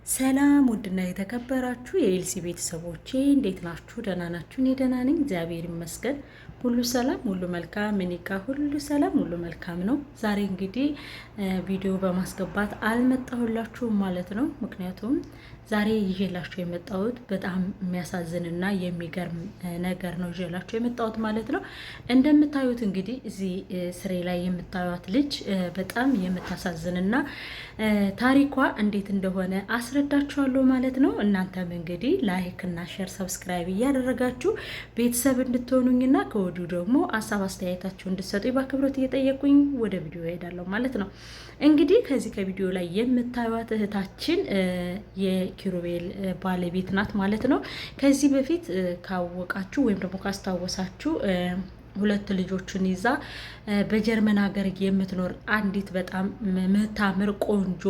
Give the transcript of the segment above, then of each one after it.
ሰላም ውድና የተከበራችሁ የኤልሲ ቤተሰቦቼ እንዴት ናችሁ? ደህና ናችሁ? እኔ ደህና ነኝ፣ እግዚአብሔር ይመስገን። ሁሉ ሰላም፣ ሁሉ መልካም። እኔ ጋር ሁሉ ሰላም፣ ሁሉ መልካም ነው። ዛሬ እንግዲህ ቪዲዮ በማስገባት አልመጣሁላችሁም ማለት ነው። ምክንያቱም ዛሬ ይዤላችሁ የመጣሁት በጣም የሚያሳዝንና የሚገርም ነገር ነው ይዤላችሁ የመጣሁት ማለት ነው። እንደምታዩት እንግዲህ እዚህ ስሬ ላይ የምታዩት ልጅ በጣም የምታሳዝንና ታሪኳ እንዴት እንደሆነ አስረዳችኋለሁ ማለት ነው። እናንተም እንግዲህ ላይክ እና ሼር ሰብስክራይብ እያደረጋችሁ ቤተሰብ እንድትሆኑኝና ከወዲሁ ደግሞ ሀሳብ አስተያየታችሁ እንድትሰጡኝ በአክብሮት እየጠየቁኝ ወደ ቪዲዮ እሄዳለሁ ማለት ነው። እንግዲህ ከዚህ ከቪዲዮ ላይ የምታዩት እህታችን የኪሩቤል ባለቤት ናት ማለት ነው። ከዚህ በፊት ካወቃችሁ ወይም ደግሞ ካስታወሳችሁ ሁለት ልጆችን ይዛ በጀርመን ሀገር የምትኖር አንዲት በጣም የምታምር ቆንጆ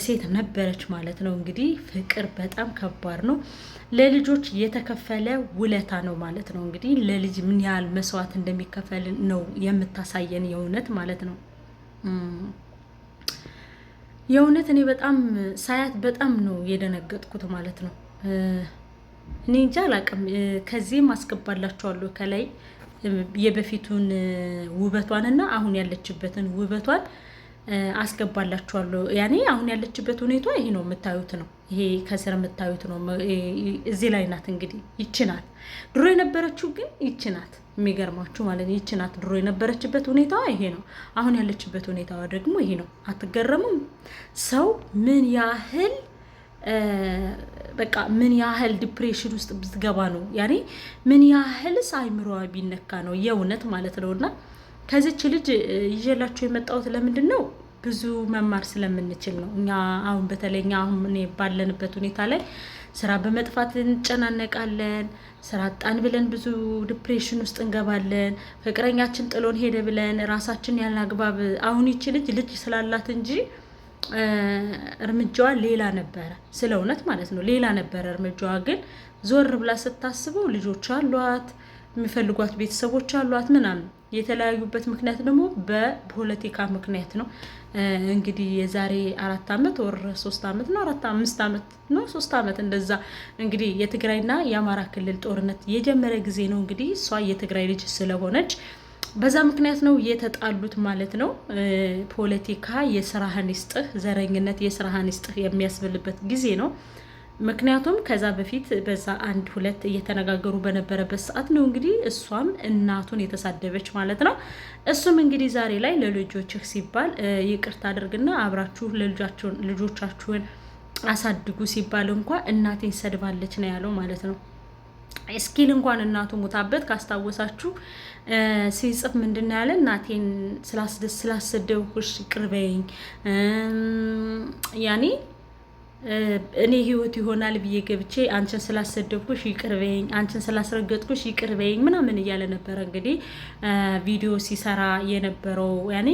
ሴት ነበረች ማለት ነው። እንግዲህ ፍቅር በጣም ከባድ ነው። ለልጆች የተከፈለ ውለታ ነው ማለት ነው። እንግዲህ ለልጅ ምን ያህል መስዋዕት እንደሚከፈል ነው የምታሳየን የእውነት ማለት ነው። የእውነት እኔ በጣም ሳያት በጣም ነው የደነገጥኩት ማለት ነው። እኔ እንጃ አላቅም። ከዚህም አስገባላችኋለሁ ከላይ የበፊቱን ውበቷን እና አሁን ያለችበትን ውበቷን አስገባላችኋለሁ። ያኔ አሁን ያለችበት ሁኔታ ይሄ ነው የምታዩት ነው። ይሄ ከስር የምታዩት ነው። እዚህ ላይ ናት እንግዲህ ይችናት። ድሮ የነበረችው ግን ይችናት። የሚገርማችሁ ማለት ይችናት ድሮ የነበረችበት ሁኔታዋ ይሄ ነው። አሁን ያለችበት ሁኔታዋ ደግሞ ይሄ ነው። አትገረሙም? ሰው ምን ያህል በቃ ምን ያህል ዲፕሬሽን ውስጥ ብትገባ ነው ያኔ ምን ያህልስ አይምሮዋ ቢነካ ነው የእውነት ማለት ነው። እና ከዚች ልጅ ይዤላችሁ የመጣሁት ለምንድን ነው? ብዙ መማር ስለምንችል ነው። እኛ አሁን በተለይ እኛ አሁን ባለንበት ሁኔታ ላይ ስራ በመጥፋት እንጨናነቃለን። ስራ አጣን ብለን ብዙ ዲፕሬሽን ውስጥ እንገባለን። ፍቅረኛችን ጥሎን ሄደ ብለን ራሳችን ያለ አግባብ አሁን ይቺ ልጅ ስላላት እንጂ እርምጃዋ ሌላ ነበረ። ስለ እውነት ማለት ነው ሌላ ነበረ እርምጃዋ። ግን ዞር ብላ ስታስበው ልጆች አሏት፣ የሚፈልጓት ቤተሰቦች አሏት ምናምን። የተለያዩበት ምክንያት ደግሞ በፖለቲካ ምክንያት ነው። እንግዲህ የዛሬ 4 ዓመት ወር 3 ዓመት ነው 5 ዓመት ነው 3 ዓመት እንደዛ እንግዲህ የትግራይና የአማራ ክልል ጦርነት የጀመረ ጊዜ ነው። እንግዲህ እሷ የትግራይ ልጅ ስለሆነች በዛ ምክንያት ነው የተጣሉት ማለት ነው። ፖለቲካ የስራህን ይስጥህ፣ ዘረኝነት የስራህን ይስጥህ የሚያስብልበት ጊዜ ነው። ምክንያቱም ከዛ በፊት በዛ 1-2 እየተነጋገሩ በነበረበት ሰዓት ነው እንግዲህ እሷም እናቱን የተሳደበች ማለት ነው። እሱም እንግዲህ ዛሬ ላይ ለልጆችህ ሲባል ይቅርታ አድርግና አብራችሁ ልጆቻችሁን አሳድጉ ሲባል እንኳን እናቴን ሰድባለች ነው ያለው ማለት ነው። እስኪል እንኳን እናቱ ሞታበት ካስታወሳችሁ ሲጽፍ ምንድን ያለ እናቴን ስላሰደብኩሽ ይቅር በይኝ፣ ያኔ እኔ ህይወት ይሆናል ብዬ ገብቼ አንቺን ስላሰደብኩሽ ይቅር በይኝ፣ አንቺን ስላስረገጥኩሽ ይቅር በይኝ ምናምን እያለ ነበረ እንግዲህ ቪዲዮ ሲሰራ የነበረው ያኔ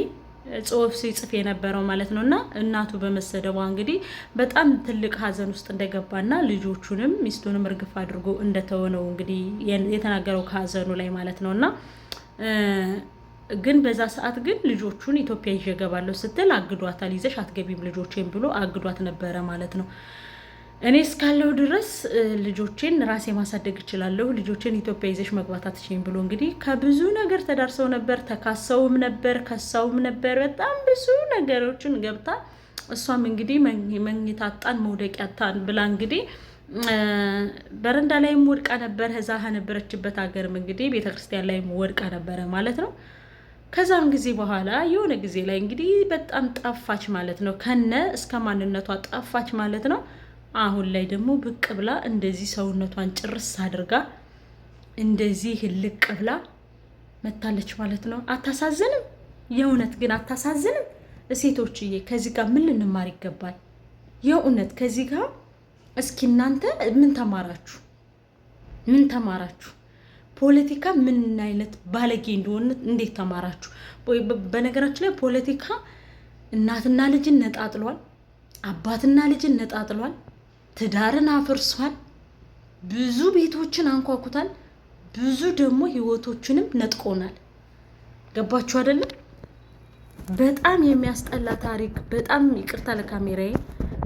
ጽሁፍ ሲጽፍ የነበረው ማለት ነው። እና እናቱ በመሰደቧ እንግዲህ በጣም ትልቅ ሀዘን ውስጥ እንደገባና ልጆቹንም ሚስቱንም እርግፍ አድርጎ እንደተወነው እንግዲህ የተናገረው ከሀዘኑ ላይ ማለት ነው። እና ግን በዛ ሰዓት ግን ልጆቹን ኢትዮጵያ ይዤ እገባለሁ ስትል አግዷታል። ይዘሽ አትገቢም ልጆቼን ብሎ አግዷት ነበረ ማለት ነው። እኔ እስካለሁ ድረስ ልጆቼን ራሴ ማሳደግ እችላለሁ፣ ልጆቼን ኢትዮጵያ ይዘሽ መግባት አትችይም ብሎ እንግዲህ ከብዙ ነገር ተዳርሰው ነበር። ተካሰውም ነበር፣ ከሳውም ነበር። በጣም ብዙ ነገሮችን ገብታ እሷም እንግዲህ መኝታ አጣን መውደቂያ አጣን ብላ እንግዲህ በረንዳ ላይም ወድቃ ነበር። እዛ ነበረችበት ሀገርም እንግዲህ ቤተክርስቲያን ላይም ወድቃ ነበረ ማለት ነው። ከዛም ጊዜ በኋላ የሆነ ጊዜ ላይ እንግዲህ በጣም ጠፋች ማለት ነው። ከነ እስከ ማንነቷ ጠፋች ማለት ነው። አሁን ላይ ደግሞ ብቅ ብላ እንደዚህ ሰውነቷን ጭርስ አድርጋ እንደዚህ ልቅ ብላ መታለች ማለት ነው። አታሳዝንም? የእውነት ግን አታሳዝንም? ሴቶችዬ ከዚህ ጋር ምን ልንማር ይገባል? የእውነት ከዚህ ጋር እስኪ እናንተ ምን ተማራችሁ? ምን ተማራችሁ? ፖለቲካ ምን አይነት ባለጌ እንደሆነ እንዴት ተማራችሁ? በነገራችን ላይ ፖለቲካ እናትና ልጅን ነጣጥሏል፣ አባትና ልጅን ነጣጥሏል፣ ትዳርን አፍርሷል፣ ብዙ ቤቶችን አንኳኩታል፣ ብዙ ደግሞ ህይወቶችንም ነጥቆናል። ገባችሁ አይደለም? በጣም የሚያስጠላ ታሪክ። በጣም ይቅርታ ለካሜራዬ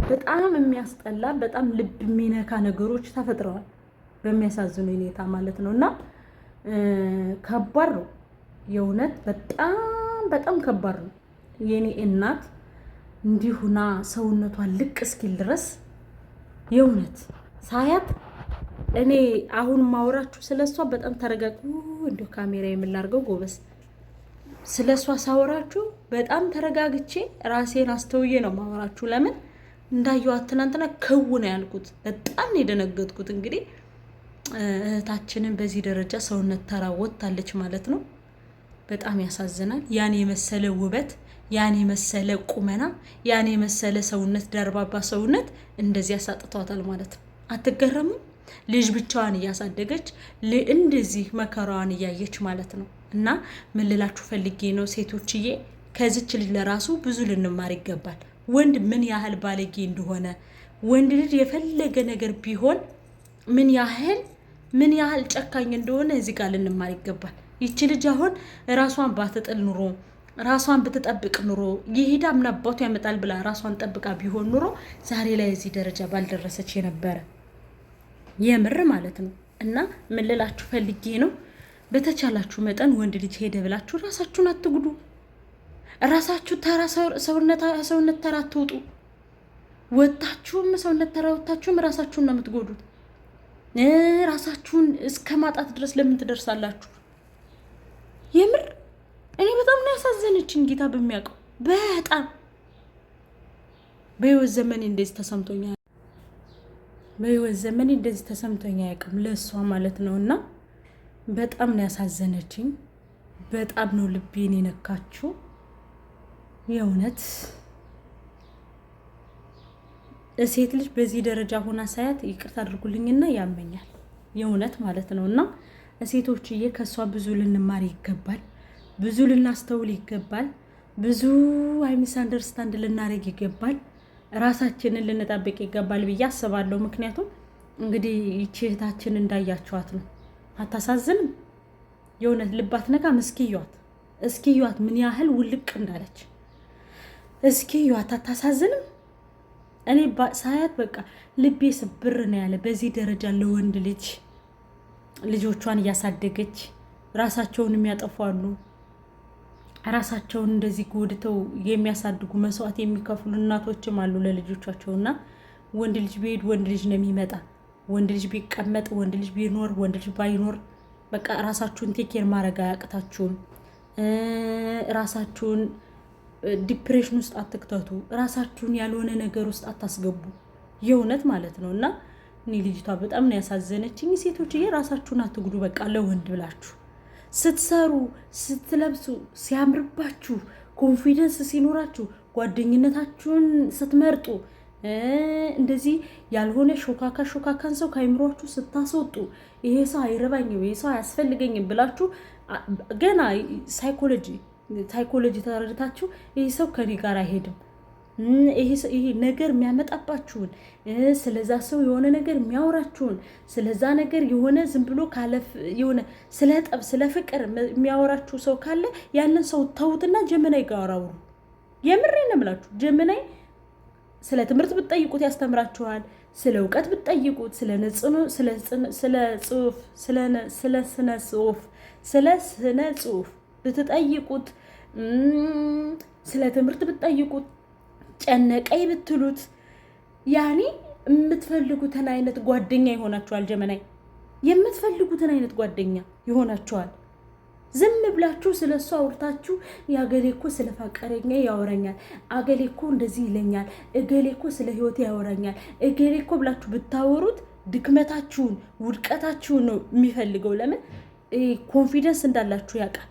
በጣም የሚያስጠላ በጣም ልብ የሚነካ ነገሮች ተፈጥረዋል በሚያሳዝኑ ሁኔታ ማለት ነው። እና ከባድ ነው የእውነት በጣም ከባድ ነው። የኔ እናት እንዲሁና ሰውነቷን ልቅ እስኪል ድረስ የእውነት ሳያት እኔ አሁን ማውራችሁ ስለሷ በጣም ተረጋጉ። እንዲሁ ካሜራ የምላርገው ጎበስ ስለሷ ሳወራችሁ በጣም ተረጋግቼ ራሴን አስተውዬ ነው ማወራችሁ። ለምን እንዳየኋት ትናንትና ከው ነው ያልኩት። በጣም ነው የደነገጥኩት። እንግዲህ እህታችንን በዚህ ደረጃ ሰውነት ተራ ወጥታለች ማለት ነው። በጣም ያሳዝናል። ያን የመሰለ ውበት፣ ያን የመሰለ ቁመና፣ ያን የመሰለ ሰውነት፣ ደርባባ ሰውነት እንደዚህ ያሳጥቷታል ማለት ነው። አትገረሙም? ልጅ ብቻዋን እያሳደገች እንደዚህ መከራዋን እያየች ማለት ነው። እና ምን ልላችሁ ፈልጌ ነው ሴቶችዬ፣ ከዚች ልጅ ለራሱ ብዙ ልንማር ይገባል። ወንድ ምን ያህል ባለጌ እንደሆነ፣ ወንድ ልጅ የፈለገ ነገር ቢሆን ምን ያህል ጨካኝ እንደሆነ እዚህ ጋር ልንማር ይገባል። ይቺ ልጅ አሁን ራሷን ባትጥል ኑሮ፣ ራሷን ብትጠብቅ ኑሮ፣ ይሄዳ ምን አባቱ ያመጣል ብላ ራሷን ጠብቃ ቢሆን ኑሮ ዛሬ ላይ እዚህ ደረጃ ባልደረሰች የነበረ የምር ማለት ነው። እና ምን ልላችሁ ፈልጌ ነው፣ በተቻላችሁ መጠን ወንድ ልጅ ሄደ ብላችሁ ራሳችሁን አትጉዱ። ራሳችሁ ተራ ሰውነት ተራ አትውጡ። ወጣችሁም ሰውነት ተራ ወጣችሁም ራሳችሁን ነው የምትጎዱት። ራሳችሁን እስከ ማጣት ድረስ ለምን ትደርሳላችሁ? የምር እኔ በጣም ነው ያሳዘነችኝ። ጌታ በሚያውቀው በጣም በህይወት ዘመኔ እንደዚህ ተሰምቶኛል። በህይወት ዘመኔ እንደዚህ ተሰምቶኝ አያውቅም ለእሷ ማለት ነው። እና በጣም ነው ያሳዘነችኝ። በጣም ነው ልቤን የነካችው የእውነት። ሴት ልጅ በዚህ ደረጃ ሆና ሳያት ይቅርታ አድርጉልኝና ያመኛል የእውነት ማለት ነው። እና ሴቶችዬ ከእሷ ብዙ ልንማር ይገባል፣ ብዙ ልናስተውል ይገባል፣ ብዙ ሚስ አንደርስታንድ ልናደርግ ይገባል፣ ራሳችንን ልንጠብቅ ይገባል ብዬ አስባለሁ። ምክንያቱም እንግዲህ ይቺ እህታችን እንዳያችኋት ነው። አታሳዝንም? የእውነት ልባት ነካ። እስኪዩት ምን ያህል ውልቅ እንዳለች እስኪዩት። አታሳዝንም? እኔ ሳያት በቃ ልቤ ስብር ነው ያለ። በዚህ ደረጃ ለወንድ ልጅ ልጆቿን እያሳደገች ራሳቸውን የሚያጠፋሉ፣ ራሳቸውን እንደዚህ ጎድተው የሚያሳድጉ መስዋዕት የሚከፍሉ እናቶችም አሉ ለልጆቻቸውና ወንድ ልጅ ቢሄድ ወንድ ልጅ ነው የሚመጣ። ወንድ ልጅ ቢቀመጥ፣ ወንድ ልጅ ቢኖር፣ ወንድ ልጅ ባይኖር በቃ ራሳችሁን ቴኬር ማድረግ አያቅታችሁም። ራሳችሁን ዲፕሬሽን ውስጥ አትክተቱ። ራሳችሁን ያልሆነ ነገር ውስጥ አታስገቡ። የእውነት ማለት ነው። እና እኔ ልጅቷ በጣም ነው ያሳዘነችኝ። ሴቶችዬ ራሳችሁን አትጉዱ። በቃ ለወንድ ብላችሁ ስትሰሩ፣ ስትለብሱ፣ ሲያምርባችሁ፣ ኮንፊደንስ ሲኖራችሁ፣ ጓደኝነታችሁን ስትመርጡ፣ እንደዚህ ያልሆነ ሾካካን ሰው ከአይምሯችሁ ስታስወጡ፣ ይሄ ሰው አይረባኝም፣ ይሄ ሰው አያስፈልገኝም ብላችሁ ገና ሳይኮሎጂ ተረድታችሁ ይሄ ሰው ከኔ ጋር አይሄድም፣ ይሄ ነገር የሚያመጣባችሁን፣ ስለዛ ሰው የሆነ ነገር የሚያወራችሁን፣ ስለዛ ነገር የሆነ ዝም ብሎ ካለፍ የሆነ ስለ ጠብ ስለ ፍቅር የሚያወራችሁ ሰው ካለ ያንን ሰው ተውትና ጀመናይ ጋር አውሩ። የምሬን ነው የምላችሁ። ጀመናይ ስለ ትምህርት ብትጠይቁት ያስተምራችኋል። ስለ እውቀት ብትጠይቁት፣ ስለ ስነ ጽሁፍ ብትጠይቁት፣ ስለ ትምህርት ብትጠይቁት፣ ጨነቀኝ ብትሉት፣ ያኔ የምትፈልጉትን አይነት ጓደኛ ይሆናችኋል። ጀመናይ የምትፈልጉትን አይነት ጓደኛ ይሆናችኋል። ዝም ብላችሁ ስለሱ አውርታችሁ ያገሌ እኮ ስለ ፈቀረኛ ያወራኛል፣ አገሌ እኮ እንደዚህ ይለኛል፣ እገሌ እኮ ስለ ህይወቴ ያወራኛል፣ እገሌ እኮ ብላችሁ ብታወሩት ድክመታችሁን፣ ውድቀታችሁን ነው የሚፈልገው። ለምን? ኮንፊደንስ እንዳላችሁ ያውቃል።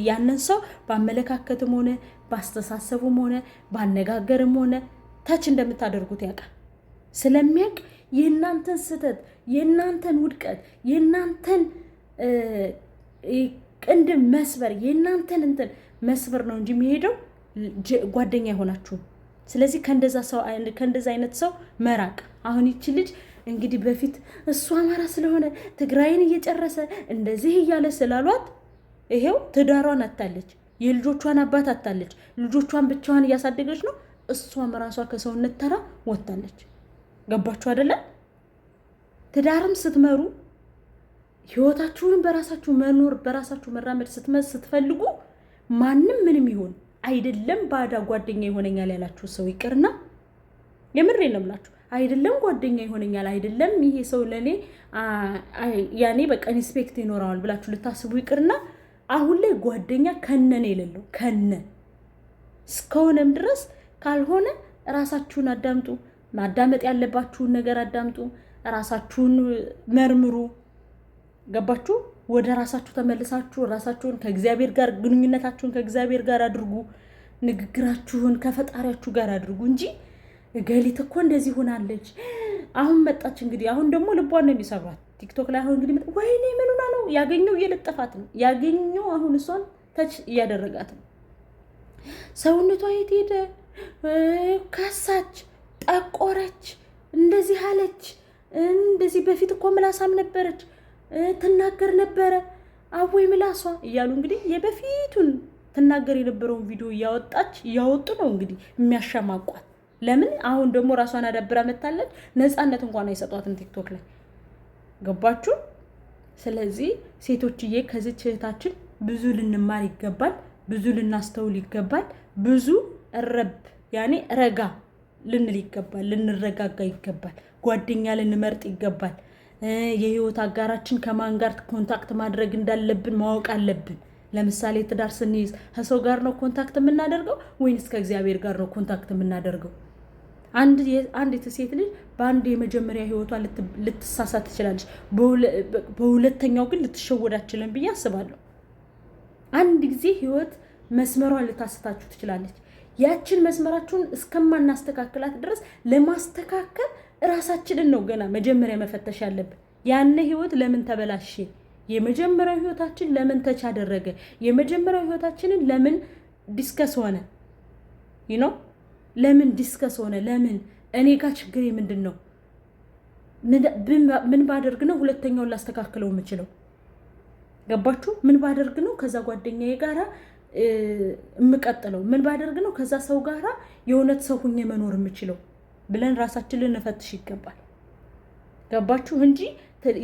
ያንን ሰው በአመለካከትም ሆነ በአስተሳሰቡም ሆነ በአነጋገርም ሆነ ታች እንደምታደርጉት ያውቃል። ስለሚያውቅ የእናንተን ስህተት፣ የእናንተን ውድቀት፣ የእናንተን ቅንድም መስበር፣ የእናንተን እንትን መስበር ነው እንጂ የሚሄደው ጓደኛ አይሆናችሁም። ስለዚህ ከእንደዛ አይነት ሰው መራቅ። አሁን ይቺ ልጅ እንግዲህ በፊት እሱ አማራ ስለሆነ ትግራይን እየጨረሰ እንደዚህ እያለ ስላሏት ይሄው ትዳሯን አታለች፣ የልጆቿን አባት አታለች፣ ልጆቿን ብቻዋን እያሳደገች ነው። እሷም ራሷ ከሰውነት ተራ ወጣለች። ገባችሁ አይደለ? ትዳርም ስትመሩ ህይወታችሁን በራሳችሁ መኖር በራሳችሁ መራመድ ስትፈልጉ ማንም ምንም ይሁን አይደለም ባዳ ጓደኛ ይሆነኛል ያላችሁ ሰው ይቅርና የምሬን ነው የምላችሁ አይደለም ጓደኛ ይሆነኛል አይደለም ይሄ ሰው ለኔ ያኔ በቃ ሪስፔክት ይኖራል ብላችሁ ልታስቡ ይቅርና አሁን ላይ ጓደኛ ከነነ የሌለው ከነ እስከሆነም ድረስ ካልሆነ ራሳችሁን አዳምጡ። ማዳመጥ ያለባችሁን ነገር አዳምጡ። ራሳችሁን መርምሩ። ገባችሁ? ወደ ራሳችሁ ተመልሳችሁ ራሳችሁን ከእግዚአብሔር ጋር ግንኙነታችሁን ከእግዚአብሔር ጋር አድርጉ። ንግግራችሁን ከፈጣሪያችሁ ጋር አድርጉ እንጂ እገሊት እኮ እንደዚህ ሆናለች አሁን መጣች እንግዲህ አሁን ደግሞ ልቧን ነው የሚሰራት ቲክቶክ ላይ አሁን እንግዲህ ወይኔ ምን ሆና ነው ያገኘው እየለጠፋት ነው ያገኘው አሁን እሷን ተች እያደረጋት ነው። ሰውነቷ የት ሄደ? ካሳች፣ ጠቆረች፣ እንደዚህ አለች፣ እንደዚህ በፊት እኮ ምላሳም ነበረች ትናገር ነበረ አወይ ምላሷ እያሉ እንግዲህ የበፊቱን ትናገር የነበረውን ቪዲዮ እያወጡ ነው እንግዲህ የሚያሸማቋት። ለምን አሁን ደግሞ ራሷን አዳብራ መታለች። ነፃነት እንኳን አይሰጧትም ቲክቶክ ላይ ገባችሁ? ስለዚህ ሴቶችዬ ከዚህ እህታችን ብዙ ልንማር ይገባል፣ ብዙ ልናስተውል ይገባል፣ ብዙ ያኔ ረጋ ልንል ይገባል፣ ልንረጋጋ ይገባል፣ ጓደኛ ልንመርጥ ይገባል። የህይወት አጋራችን ከማን ጋር ኮንታክት ማድረግ እንዳለብን ማወቅ አለብን። ለምሳሌ ትዳር ስንይዝ ከሰው ጋር ነው ኮንታክት የምናደርገው ወይንስ ከእግዚአብሔር ጋር ነው ኮንታክት የምናደርገው? አንዲት ሴት ልጅ በአንድ የመጀመሪያ ህይወቷ ልትሳሳት ትችላለች፣ በሁለተኛው ግን ልትሸወድ አትችልም ብዬ አስባለሁ። አንድ ጊዜ ህይወት መስመሯን ልታስታችሁ ትችላለች። ያችን መስመራችሁን እስከማናስተካክላት ድረስ ለማስተካከል ራሳችንን ነው ገና መጀመሪያ መፈተሽ ያለብን። ያነ ህይወት ለምን ተበላሸ? የመጀመሪያው ህይወታችን ለምን ተች አደረገ? የመጀመሪያው ህይወታችንን ለምን ዲስከስ ሆነ? ለምን ዲስከስ ሆነ? ለምን እኔ ጋር ችግር ምንድን ነው? ምን ባደርግ ነው ሁለተኛውን ላስተካክለው የምችለው? ገባችሁ? ምን ባደርግ ነው ከዛ ጓደኛዬ ጋራ የምቀጥለው? ምን ባደርግ ነው ከዛ ሰው ጋራ የእውነት ሰው ሁኜ መኖር የምችለው ብለን ራሳችንን ልንፈትሽ ይገባል። ገባችሁ? እንጂ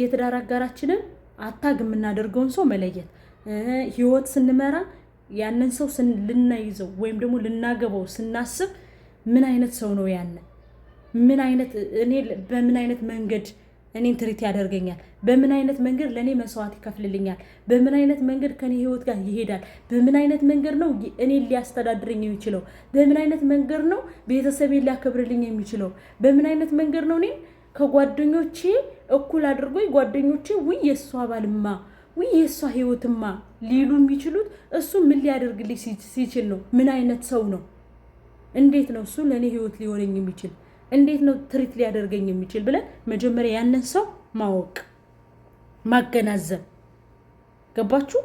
የትዳር አጋራችንን አታግ የምናደርገውን ሰው መለየት ህይወት ስንመራ ያንን ሰው ልናይዘው ወይም ደግሞ ልናገባው ስናስብ ምን አይነት ሰው ነው ያነ? በምን አይነት መንገድ እኔን ትሪት ያደርገኛል? በምን አይነት መንገድ ለኔ መስዋዕት ይከፍልልኛል? በምን አይነት መንገድ ከኔ ህይወት ጋር ይሄዳል? በምን አይነት መንገድ ነው እኔን ሊያስተዳድረኝ የሚችለው? በምን አይነት መንገድ ነው ቤተሰቤን ሊያከብርልኝ የሚችለው? በምን አይነት መንገድ ነው እኔን ከጓደኞቼ እኩል አድርጎኝ ጓደኞቼ ውይ የሷ ባልማ ውይ የሷ ህይወትማ ሊሉ የሚችሉት እሱ ምን ሊያደርግልኝ ሲችል ነው? ምን አይነት ሰው ነው? እንዴት ነው እሱ ለኔ ህይወት ሊሆነኝ የሚችል? እንዴት ነው ትሪት ሊያደርገኝ የሚችል ብለን መጀመሪያ ያንን ሰው ማወቅ ማገናዘብ። ገባችሁ?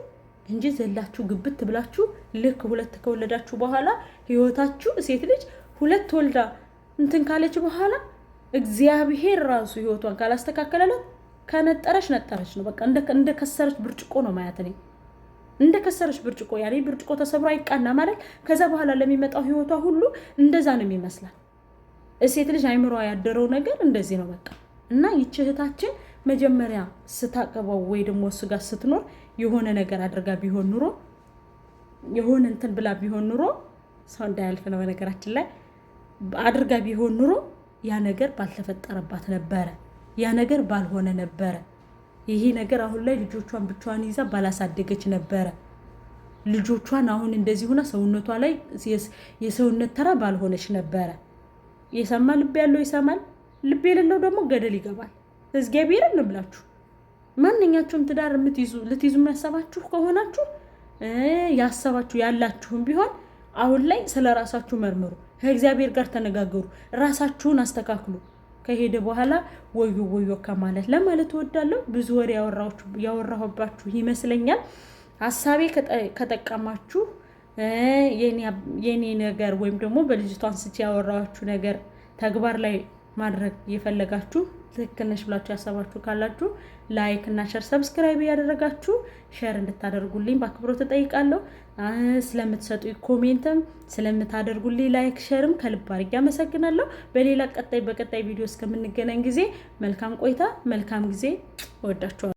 እንጂ ዘላችሁ ግብት ብላችሁ ልክ ሁለት ከወለዳችሁ በኋላ ህይወታችሁ ሴት ልጅ ሁለት ወልዳ እንትን ካለች በኋላ እግዚአብሔር ራሱ ህይወቷን ካላስተካከለላት ከነጠረች ነው። በቃ እንደ ከሰረች ብርጭቆ ነው ማለት ነው። እንደ ከሰረች ብርጭቆ ያኔ ብርጭቆ ተሰብሮ አይቃና ማለት ከዛ በኋላ ለሚመጣው ህይወቷ ሁሉ እንደዛ ነው የሚመስላት። ሴት ልጅ አይምሮ ያደረው ነገር እንደዚህ ነው በቃ። እና ይህች እህታችን መጀመሪያ ስታቀባው ወይ ደግሞ እሱ ጋር ስትኖር የሆነ ነገር አድርጋ ቢሆን ኑሮ የሆነ እንትን ብላ ቢሆን ኑሮ ሰው እንዳያልፍ ነው በነገራችን ላይ አድርጋ ቢሆን ኑሮ ያ ነገር ባልተፈጠረባት ነበረ፣ ያ ነገር ባልሆነ ነበረ። ይሄ ነገር አሁን ላይ ልጆቿን ብቻዋን ይዛ ባላሳደገች ነበረ። ልጆቿን አሁን እንደዚህ ሆና ሰውነቷ ላይ የሰውነት ተራ ባልሆነች ነበረ። የሰማ ልብ ያለው ይሰማል፣ ልብ የሌለው ደግሞ ገደል ይገባል። እግዚአብሔር እንብላችሁ። ማንኛችሁም ትዳር ልትይዙ የሚያሰባችሁ ከሆናችሁ ያሰባችሁ ያላችሁም ቢሆን አሁን ላይ ስለራሳችሁ መርምሩ፣ ከእግዚአብሔር ጋር ተነጋገሩ፣ ራሳችሁን አስተካክሉ። ከሄደ በኋላ ወዮ ከማለት ለማለት እወዳለሁ። ብዙ ወሬ ያወራሁባችሁ ይመስለኛል። ሀሳቤ ከጠቀማችሁ የኔ ነገር ወይም ደግሞ በልጅቷ አንስቼ ያወራችሁ ነገር ተግባር ላይ ማድረግ የፈለጋችሁ ትክክል ነሽ ብላችሁ ያሰባችሁ ካላችሁ ላይክ እና ሼር ሰብስክራይብ ያደረጋችሁ ሼር እንድታደርጉልኝ በአክብሮት እጠይቃለሁ። ስለምትሰጡኝ ኮሜንትም ስለምታደርጉልኝ ላይክ ሼርም ከልብ አድርጌ አመሰግናለሁ። በቀጣይ ቪዲዮ እስከምንገናኝ ጊዜ መልካም ቆይታ፣ መልካም ጊዜ። እወዳችኋለሁ።